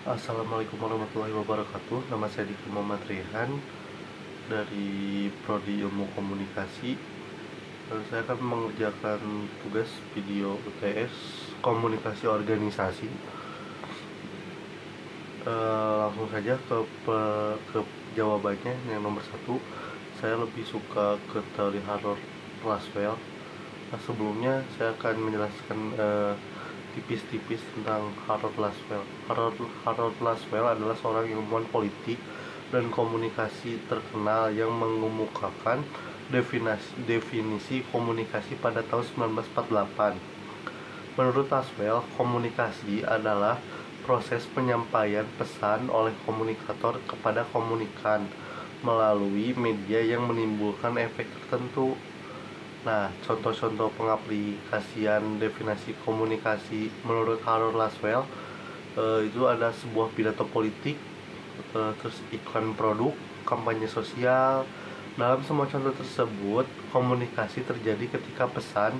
Assalamualaikum warahmatullahi wabarakatuh. Nama saya Diki Muhammad Rehan dari Prodi Ilmu Komunikasi. Saya akan mengerjakan tugas video UTS Komunikasi Organisasi. Langsung saja ke jawabannya. Yang nomor satu, saya lebih suka ke teori Harold Laswell. Sebelumnya saya akan menjelaskan tipis-tipis tentang Harold Laswell. Harold Laswell adalah seorang ilmuwan politik dan komunikasi terkenal yang mengemukakan definisi komunikasi pada tahun 1948. Menurut Laswell, komunikasi adalah proses penyampaian pesan oleh komunikator kepada komunikan melalui media yang menimbulkan efek tertentu. Nah, contoh-contoh pengaplikasian definisi komunikasi menurut Harold Laswell itu ada sebuah pidato politik, terus iklan produk, kampanye sosial. Dalam semua contoh tersebut, komunikasi terjadi ketika pesan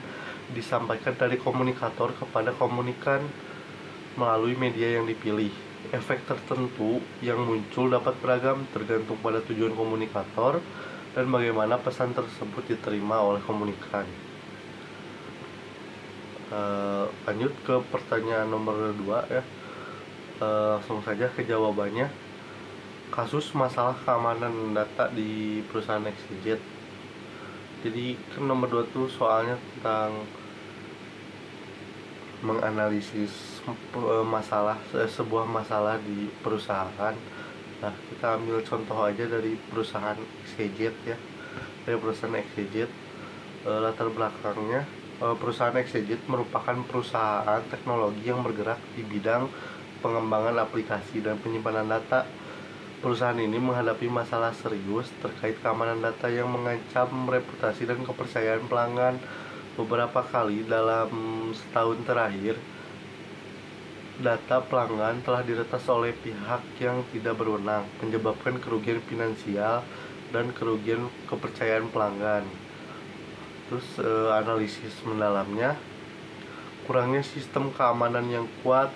disampaikan dari komunikator kepada komunikan melalui media yang dipilih. Efek tertentu yang muncul dapat beragam tergantung pada tujuan komunikator dan bagaimana pesan tersebut diterima oleh komunikan. Lanjut ke pertanyaan nomor 2 ya. Langsung saja ke jawabannya. Kasus masalah keamanan data di perusahaan XYZ. Jadi kan nomor 2 tuh soalnya tentang menganalisis sebuah masalah di perusahaan. Nah, kita ambil contoh aja dari perusahaan XYZ ya. Dari perusahaan XYZ, latar belakangnya, perusahaan XYZ merupakan perusahaan teknologi yang bergerak di bidang pengembangan aplikasi dan penyimpanan data. Perusahaan ini menghadapi masalah serius terkait keamanan data yang mengancam reputasi dan kepercayaan pelanggan. Beberapa kali dalam setahun terakhir, data pelanggan telah diretas oleh pihak yang tidak berwenang, menyebabkan kerugian finansial dan kerugian kepercayaan pelanggan. Terus analisis mendalamnya, kurangnya sistem keamanan yang kuat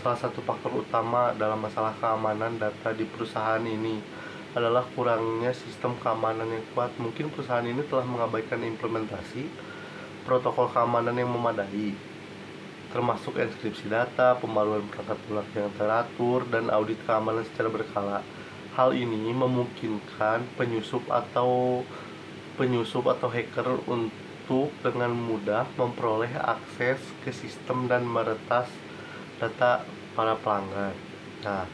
salah satu faktor utama dalam masalah keamanan data di perusahaan ini adalah kurangnya sistem keamanan yang kuat. Mungkin perusahaan ini telah mengabaikan implementasi protokol keamanan yang memadai, termasuk enkripsi data, pembaruan perangkat lunak yang teratur, dan audit keamanan secara berkala. Hal ini memungkinkan penyusup atau hacker untuk dengan mudah memperoleh akses ke sistem dan meretas data para pelanggan. Nah,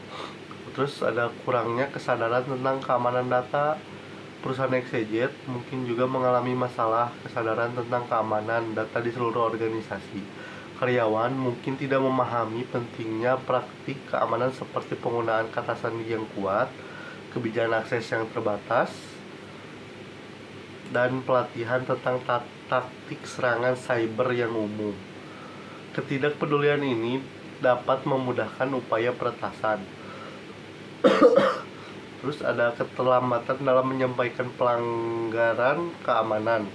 terus ada kurangnya kesadaran tentang keamanan data. Perusahaan XYZ mungkin juga mengalami masalah kesadaran tentang keamanan data di seluruh organisasi. Karyawan mungkin tidak memahami pentingnya praktik keamanan seperti penggunaan kata sandi yang kuat, kebijakan akses yang terbatas, dan pelatihan tentang taktik serangan cyber yang umum. Ketidakpedulian ini dapat memudahkan upaya peretasan. Terus ada keterlambatan dalam menyampaikan pelanggaran keamanan.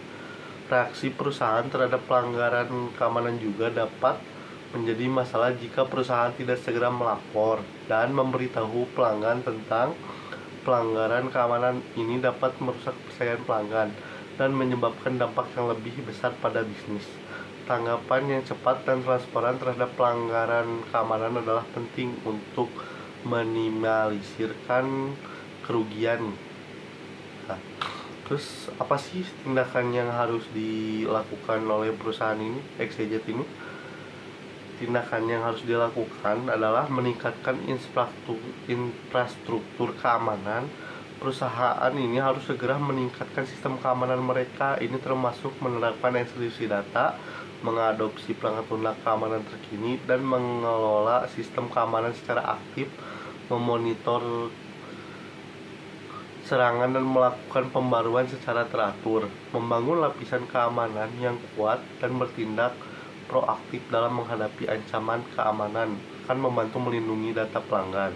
Reaksi perusahaan terhadap pelanggaran keamanan juga dapat menjadi masalah jika perusahaan tidak segera melapor dan memberitahu pelanggan tentang pelanggaran keamanan. Ini dapat merusak kepercayaan pelanggan dan menyebabkan dampak yang lebih besar pada bisnis. Tanggapan yang cepat dan transparan terhadap pelanggaran keamanan adalah penting untuk minimalisirkan kerugian. Nah, terus apa sih tindakan yang harus dilakukan oleh perusahaan ini, XYZ ini? Tindakan yang harus dilakukan adalah meningkatkan infrastruktur keamanan. Perusahaan ini harus segera meningkatkan sistem keamanan mereka. Ini termasuk menerapkan enkripsi data, mengadopsi perangkat lunak keamanan terkini, dan mengelola sistem keamanan secara aktif, memonitor serangan dan melakukan pembaruan secara teratur, membangun lapisan keamanan yang kuat dan bertindak proaktif dalam menghadapi ancaman keamanan akan membantu melindungi data pelanggan.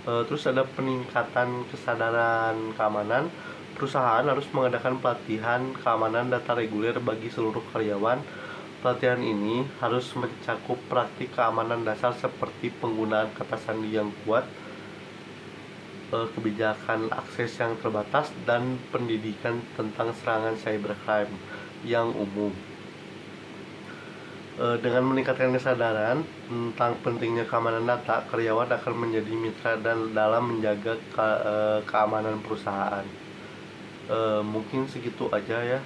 Terus ada peningkatan kesadaran keamanan. Perusahaan harus mengadakan pelatihan keamanan data reguler bagi seluruh karyawan. pelatihan ini harus mencakup praktik keamanan dasar seperti penggunaan kata sandi yang kuat, kebijakan akses yang terbatas, dan pendidikan tentang serangan cybercrime yang umum. Dengan meningkatkan kesadaran tentang pentingnya keamanan data, karyawan akan menjadi mitra dan dalam menjaga keamanan perusahaan. Mungkin segitu aja ya.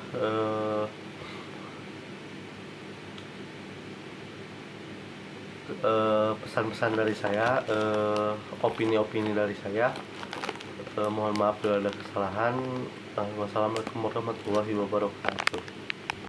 Pesan-pesan dari saya, opini-opini dari saya. Mohon maaf bila ada kesalahan. Wassalamualaikum warahmatullahi wabarakatuh.